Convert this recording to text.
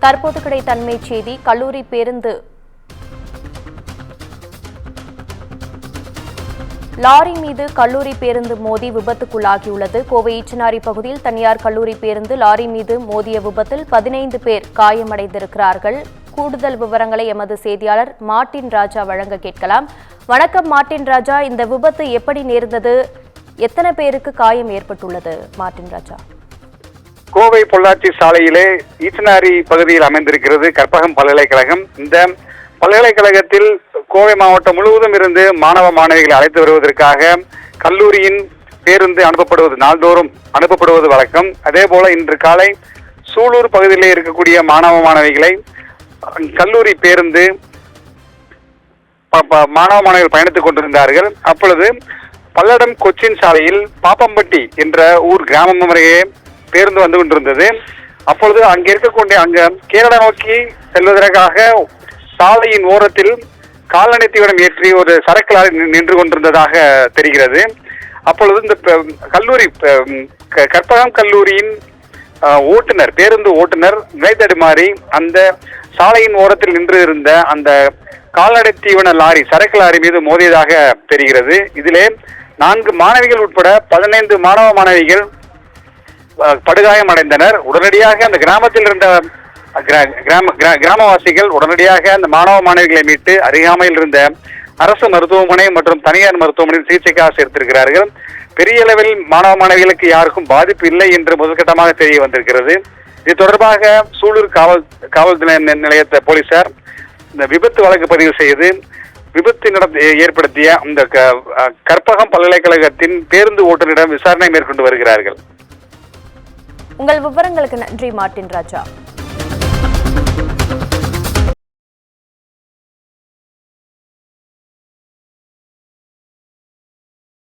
தற்போது கிடைத்த அண்மை செய்தி. கல்லூரி பேருந்து லாரி மீது கல்லூரி பேருந்து மோதி விபத்துக்குள்ளாகியுள்ளது. கோவை ஈச்சனாரி பகுதியில் தனியார் கல்லூரி பேருந்து லாரி மீது மோதிய விபத்தில் 15 பேர் காயமடைந்திருக்கிறார்கள். கூடுதல் விவரங்களை எமது செய்தியாளர் மார்ட்டின் ராஜா வழங்க கேட்கலாம். வணக்கம் மார்ட்டின் ராஜா, இந்த விபத்து எப்படி நேர்ந்தது? எத்தனை பேருக்கு காயம் ஏற்பட்டுள்ளது? மார்ட்டின் ராஜா. கோவை பொள்ளாச்சி சாலையிலே ஈச்சனாரி பகுதியில் அமைந்திருக்கிறது கற்பகம் பல்கலைக்கழகம். இந்த பல்கலைக்கழகத்தில் கோவை மாவட்டம் முழுவதும் இருந்து மாணவ மாணவிகளை அழைத்து வருவதற்காக கல்லூரியின் பேருந்து நாள்தோறும் அனுப்பப்படுவது வழக்கம். அதே போல இன்று காலை சூலூர் பகுதியிலே இருக்கக்கூடிய மாணவ மாணவிகளை கல்லூரி பேருந்து மாணவ மாணவிகள் பயணித்துக் கொண்டிருந்தார்கள். அப்பொழுது பல்லடம் கொச்சின் சாலையில் பாப்பம்பட்டி என்ற ஊர் கிராமம் அருகே பேருந்து வந்து கொண்டிருந்தது. அப்பொழுது அங்கே இருக்கக்கூடிய கேரளா நோக்கி செல்வதற்காக சாலையின் ஓரத்தில் கால்நடை தீவனம் ஏற்றி ஒரு சரக்கு லாரி நின்று கொண்டிருந்ததாக தெரிகிறது. அப்பொழுது இந்த கல்லூரி கற்பகம் கல்லூரியின் ஓட்டுநர், பேருந்து ஓட்டுநர் நிலைத்தடுமாறி அந்த சாலையின் ஓரத்தில் நின்று இருந்த அந்த கால்நடை தீவன லாரி, சரக்கு லாரி மீது மோதியதாக தெரிகிறது. இதிலே 4 மாணவிகள் உட்பட 15 மாணவ மாணவிகள் படுகாயம் அடைந்தனர். உடனடியாக அந்த கிராமத்தில் இருந்த கிராமவாசிகள் உடனடியாக அந்த மாணவ மாணவிகளை மீட்டு அருகாமையில் இருந்த அரசு மருத்துவமனை மற்றும் தனியார் மருத்துவமனையில் சிகிச்சைக்காக சேர்த்திருக்கிறார்கள். பெரிய அளவில் மாணவ மாணவிகளுக்கு யாருக்கும் பாதிப்பு இல்லை என்று முதற்கட்டமாக தெரிய வந்திருக்கிறது. இது தொடர்பாக சூலூர் காவல் நிலையத்த போலீசார் இந்த விபத்து வழக்கு பதிவு செய்து விபத்து ஏற்படுத்திய அந்த கற்பகம் பல்கலைக்கழகத்தின் பேருந்து ஓட்டுநரிடம் விசாரணை மேற்கொண்டு வருகிறார்கள். உங்கள் விவரங்களுக்கு நன்றி மார்ட்டின் ராஜா.